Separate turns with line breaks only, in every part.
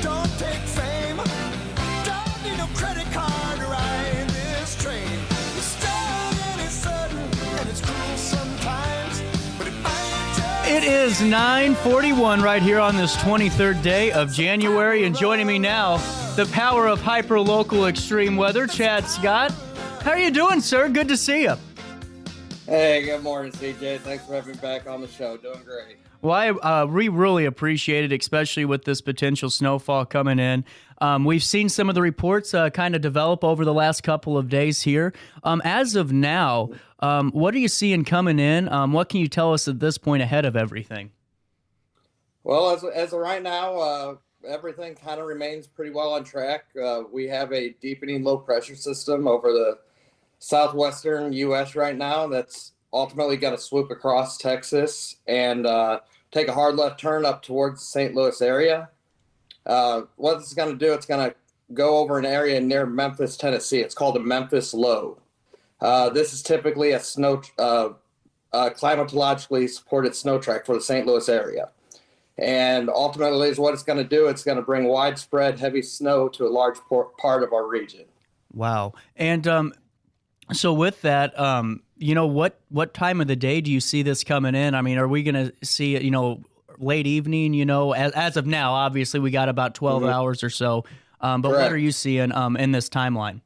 Don't take fame. Don't need no credit card to ride this train. It's strong and it's sudden and it's cruel sometimes. But it might just
It is 9:41 right here on this 23rd day of January, and joining me now, the power of hyper-local extreme weather, Chad Scott. How are you doing, sir? Good to see you.
Hey, good morning, CJ. Thanks for having me back on the show. Doing great.
Well, we really appreciate it, especially with this potential snowfall coming in. We've seen some of the reports kind of develop over the last couple of days here. As of now, what are you seeing coming in? What can you tell us at this point ahead of everything?
Well, as of right now, everything kind of remains pretty well on track. We have a deepening low pressure system over the southwestern U.S. right now that's ultimately going to swoop across Texas and take a hard left turn up towards the St. Louis area. What it's going to do, it's going to go over an area near Memphis, Tennessee. It's called a Memphis Low. This is typically a climatologically supported snow track for the St. Louis area. And ultimately is what it's going to do. It's going to bring widespread heavy snow to a large part of our region.
Wow. And so with that, what time of the day do you see this coming in? I mean, are we going to see it, late evening, as of now? Obviously, we got about 12 hours or so. But
Correct.
What are you seeing in this timeline?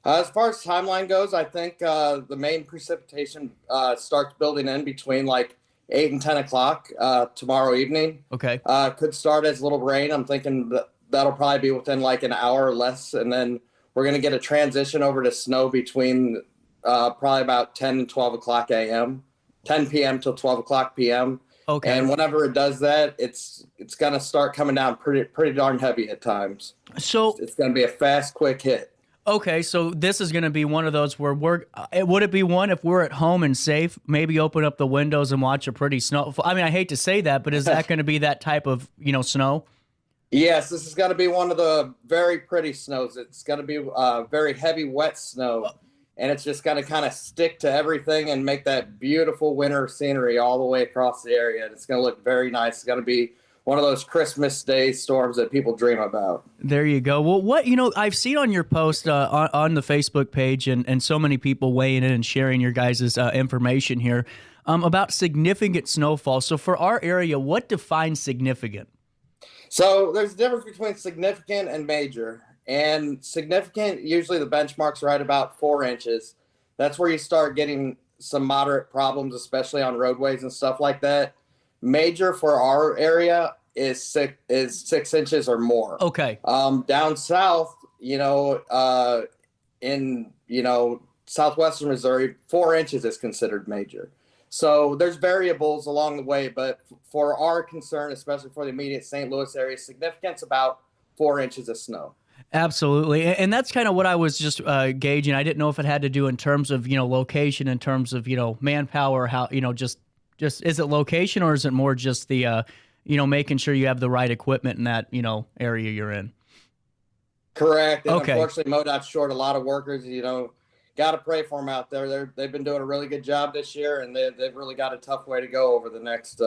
As far as timeline goes, I think the main precipitation starts building in between like 8 and 10 o'clock tomorrow evening.
Okay.
Could start as a little rain. I'm thinking that'll probably be within like an hour or less. And then we're going to get a transition over to snow between probably about 10 and 12 o'clock a.m., 10 p.m. till 12 o'clock p.m.
Okay.
And whenever it does that, it's going to start coming down pretty darn heavy at times.
So
it's going to be a fast, quick hit.
Okay, so this is going to be one of those where would it be one if we're at home and safe, maybe open up the windows and watch a pretty snow? I mean, I hate to say that, but is that going to be that type of, snow?
Yes, this is going to be one of the very pretty snows. It's going to be very heavy, wet snow, and it's just going to kind of stick to everything and make that beautiful winter scenery all the way across the area. And it's going to look very nice. It's going to be one of those Christmas Day storms that people dream about.
There you go. Well, I've seen on your post on the Facebook page and so many people weighing in and sharing your guys' information here about significant snowfall. So for our area, what defines significant?
So there's a difference between significant and major. And significant, usually the benchmark's right about 4 inches. That's where you start getting some moderate problems, especially on roadways and stuff like that. Major for our area is 6 inches or more.
Okay.
Down south, in southwestern Missouri, 4 inches is considered major. So there's variables along the way, but for our concern, especially for the immediate St. Louis area, significance about 4 inches of snow.
Absolutely. And that's kind of what I was just gauging. I didn't know if it had to do in terms of, location, in terms of, manpower, how, just is it location, or is it more just the, making sure you have the right equipment in that, area you're in?
Correct. And
Okay.
Unfortunately, MoDOT's short a lot of workers, got to pray for them out there. They've been doing a really good job this year, and they've really got a tough way to go over the next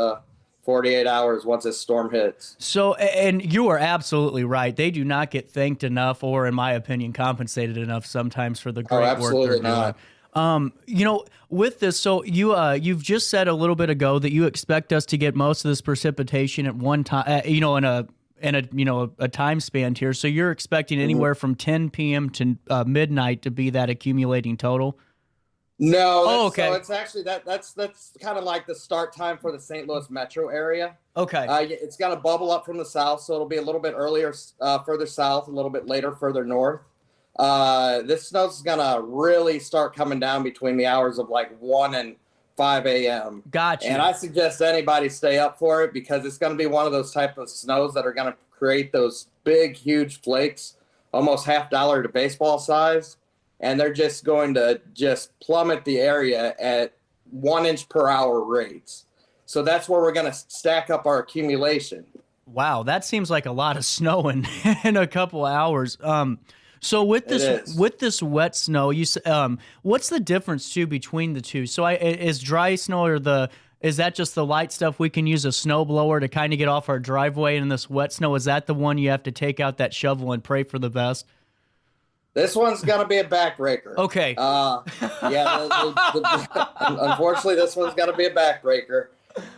48 hours once this storm hits. So,
and you are absolutely right. They do not get thanked enough, or in my opinion, compensated enough sometimes for the great work they're doing. With this, so you've just said a little bit ago that you expect us to get most of this precipitation at one time, in a time span here. So you're expecting anywhere from 10 p.m. to midnight to be that accumulating total?
No.
Okay.
So it's actually that's kind of like the start time for the St. Louis metro area.
Okay.
It's going to bubble up from the south, so it'll be a little bit earlier further south, a little bit later further north. This snow's going to really start coming down between the hours of like 1 and 5 a.m.
Gotcha.
And I suggest anybody stay up for it because it's going to be one of those type of snows that are going to create those big, huge flakes, almost $50 to baseball size. And they're just going to just plummet the area at 1 inch per hour rates. So that's where we're going to stack up our accumulation.
Wow, that seems like a lot of snow in a couple hours. So with this wet snow, what's the difference too between the two? So is dry snow or the Is that just the light stuff we can use a snow blower to kind of get off our driveway in this wet snow? Is that the one you have to take out that shovel and pray for the best?
This one's going to be a backbreaker.
Okay.
Unfortunately, this one's going to be a backbreaker.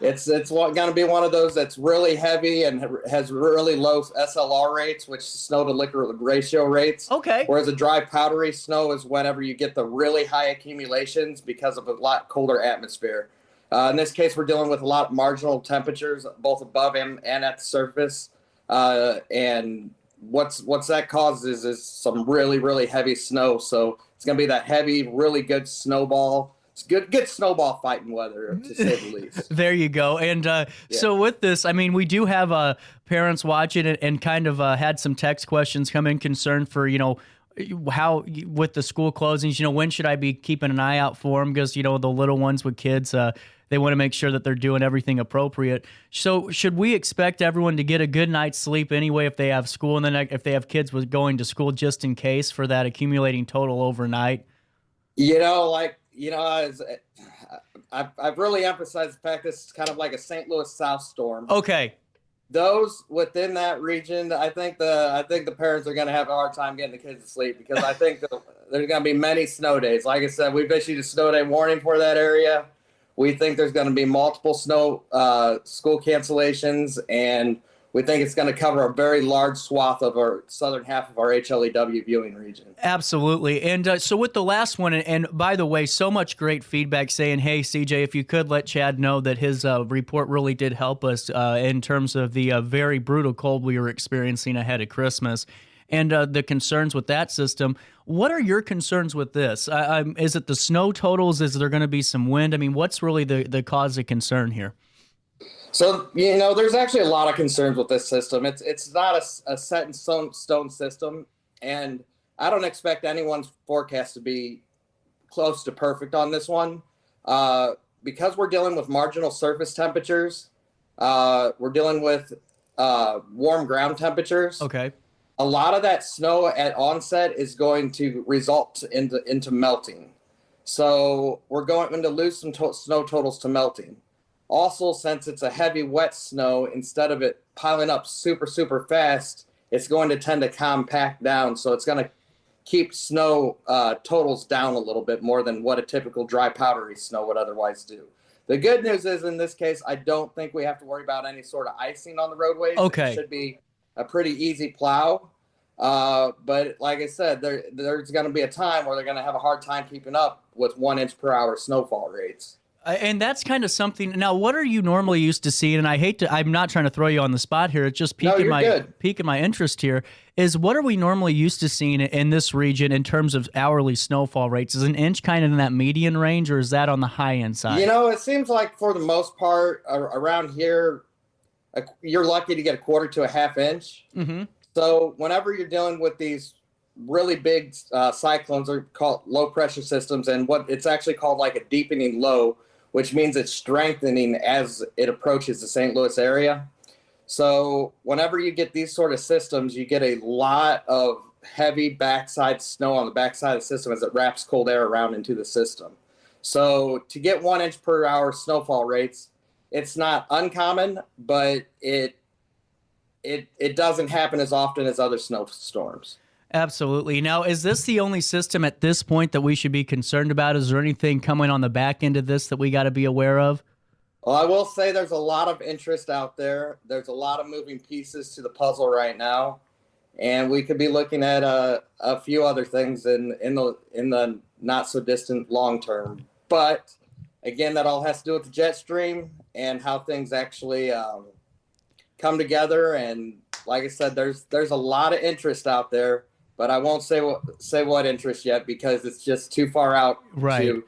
It's going to be one of those that's really heavy and has really low SLR rates, which is snow to liquid ratio rates.
Okay.
Whereas a dry powdery snow is whenever you get the really high accumulations because of a lot colder atmosphere. In this case, we're dealing with a lot of marginal temperatures, both above and at the surface. And what's that causes is some really, really heavy snow. So it's going to be that heavy, really good snowball. It's good snowball fighting weather, to say the least.
There you go. And so with this, I mean, we do have parents watching it and kind of had some text questions come in concerned for, how with the school closings, when should I be keeping an eye out for them? Because, the little ones with kids, they want to make sure that they're doing everything appropriate. So should we expect everyone to get a good night's sleep anyway if they have school, and then if they have kids with going to school, just in case for that accumulating total overnight?
I've really emphasized the fact this is kind of like a St. Louis South storm.
Okay.
Those within that region, I think the parents are going to have a hard time getting the kids to sleep, because I think there's going to be many snow days. Like I said, we've issued a snow day warning for that area. We think there's going to be multiple snow school cancellations, and we think it's going to cover a very large swath of our southern half of our HLEW viewing region. Absolutely.
And so with the last one, and by the way, so much great feedback saying, hey, CJ, if you could let Chad know that his report really did help us in terms of the very brutal cold we were experiencing ahead of Christmas and the concerns with that system. What are your concerns with this? Is it the snow totals? Is there going to be some wind? I mean, what's really the cause of concern here?
So, there's actually a lot of concerns with this system. It's not a set in stone system, and I don't expect anyone's forecast to be close to perfect on this one. Because we're dealing with marginal surface temperatures, we're dealing with warm ground temperatures.
Okay.
A lot of that snow at onset is going to result into melting. So we're going to lose some snow totals to melting. Also, since it's a heavy, wet snow, instead of it piling up super, super fast, it's going to tend to compact down. So it's going to keep snow totals down a little bit more than what a typical dry, powdery snow would otherwise do. The good news is, in this case, I don't think we have to worry about any sort of icing on the roadways.
Okay.
It should be a pretty easy plow. But like I said, there's going to be a time where they're going to have a hard time keeping up with 1 inch per hour snowfall rates.
And that's kind of something. Now, what are you normally used to seeing? And I'm not trying to throw you on the spot here. It's just piquing my interest here. Is what are we normally used to seeing in this region in terms of hourly snowfall rates? Is an inch kind of in that median range, or is that on the high end side?
It seems like for the most part around here, you're lucky to get a quarter to a half inch. Mm-hmm. So whenever you're dealing with these really big cyclones, are called low pressure systems, and what it's actually called like a deepening low, which means it's strengthening as it approaches the St. Louis area. So whenever you get these sort of systems, you get a lot of heavy backside snow on the backside of the system as it wraps cold air around into the system. So to get 1 inch per hour snowfall rates, it's not uncommon, but it doesn't happen as often as other snowstorms.
Absolutely. Now, is this the only system at this point that we should be concerned about? Is there anything coming on the back end of this that we got to be aware of?
Well, I will say there's a lot of interest out there. There's a lot of moving pieces to the puzzle right now, and we could be looking at a few other things in the not so distant long term. But again, that all has to do with the jet stream and how things actually come together. And like I said, there's a lot of interest out there. But I won't say what interest yet, because it's just too far out to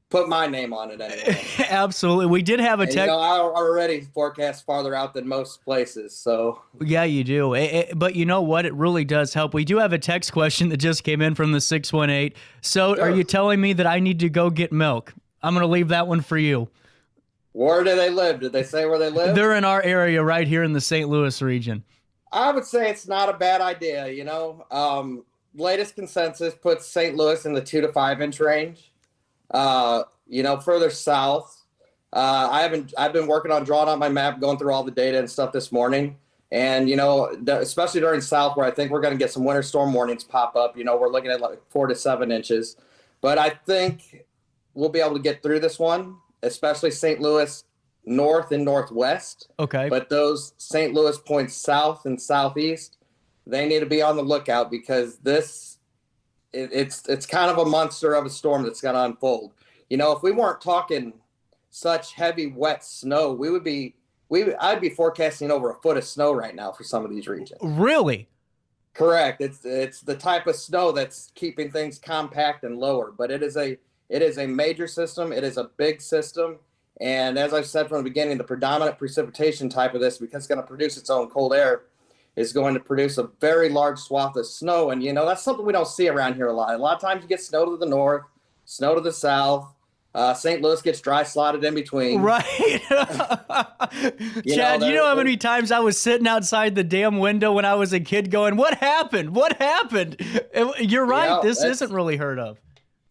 put my name on it anyway.
Absolutely. We did have a
I already forecast farther out than most places. So
yeah, you do. But you know what? It really does help. We do have a text question that just came in from the 618. So Are you telling me that I need to go get milk? I'm going to leave that one for you.
Where do they live? Did they say where they live?
They're in our area right here in the St. Louis region.
I would say it's not a bad idea. Latest consensus puts St. Louis in the 2 to 5 inch range. Further south, I've been working on drawing out my map, going through all the data and stuff this morning. And, especially during south where I think we're going to get some winter storm warnings pop up, we're looking at like 4 to 7 inches. But I think we'll be able to get through this one, especially St. Louis north and northwest.
Okay.
But those St. Louis points south and southeast, they need to be on the lookout because it's kind of a monster of a storm that's going to unfold. If we weren't talking such heavy, wet snow, I'd be forecasting over 1 foot of snow right now for some of these regions.
Really?
Correct. It's the type of snow that's keeping things compact and lower, but it is a major system. It is a big system. And as I've said from the beginning, the predominant precipitation type of this, because it's going to produce its own cold air, is going to produce a very large swath of snow. And, that's something we don't see around here a lot. A lot of times you get snow to the north, snow to the south. St. Louis gets dry slotted in between.
Right. Chad, you know how many times I was sitting outside the damn window when I was a kid going, what happened? What happened? You're right. This isn't really heard of.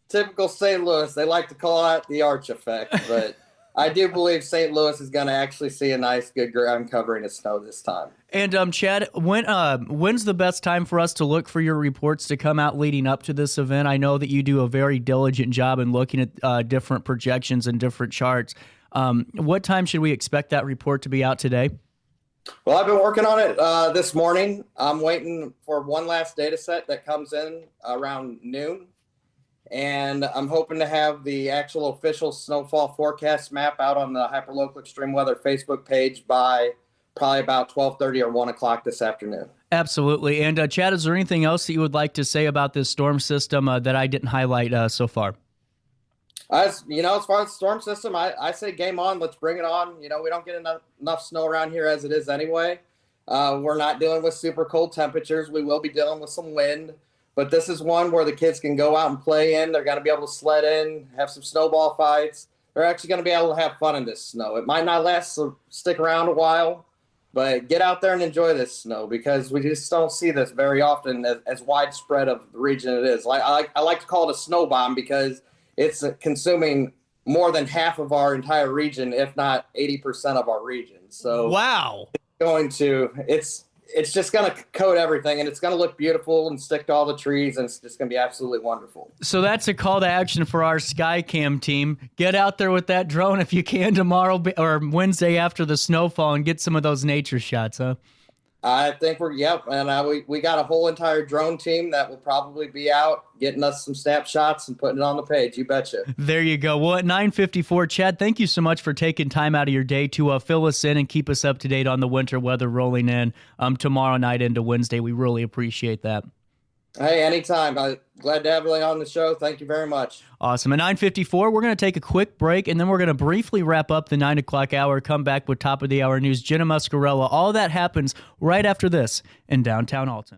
Typical St. Louis. They like to call it the arch effect, but I do believe St. Louis is going to actually see a nice, good ground covering of snow this time.
And Chad, when's the best time for us to look for your reports to come out leading up to this event? I know that you do a very diligent job in looking at different projections and different charts. What time should we expect that report to be out today?
Well, I've been working on it this morning. I'm waiting for one last data set that comes in around noon. And I'm hoping to have the actual official snowfall forecast map out on the Hyperlocal Extreme Weather Facebook page by probably about 12:30 or 1 o'clock this afternoon.
Absolutely. And Chad, is there anything else that you would like to say about this storm system that I didn't highlight so far?
As far as the storm system, I say game on. Let's bring it on. We don't get enough snow around here as it is anyway. We're not dealing with super cold temperatures. We will be dealing with some wind. But this is one where the kids can go out and play in. They're going to be able to sled in, have some snowball fights. They're actually going to be able to have fun in this snow. It might not last, so stick around a while, but get out there and enjoy this snow because we just don't see this very often as widespread of the region it is. I like to call it a snow bomb because it's consuming more than half of our entire region, if not 80% of our region. So
wow,
it's just going to coat everything, and it's going to look beautiful and stick to all the trees, and it's just going to be absolutely wonderful.
So that's a call to action for our Skycam team. Get out there with that drone if you can tomorrow or Wednesday after the snowfall and get some of those nature shots, huh?
I think and we got a whole entire drone team that will probably be out getting us some snapshots and putting it on the page. You betcha.
There you go. Well, at 9:54, Chad, thank you so much for taking time out of your day to fill us in and keep us up to date on the winter weather rolling in tomorrow night into Wednesday. We really appreciate that.
Hey, anytime. I'm glad to have you on the show. Thank you very much.
Awesome. At 9:54, we're going to take a quick break, and then we're going to briefly wrap up the 9 o'clock hour, come back with top of the hour news. Jenna Muscarella, all that happens right after this in downtown Alton.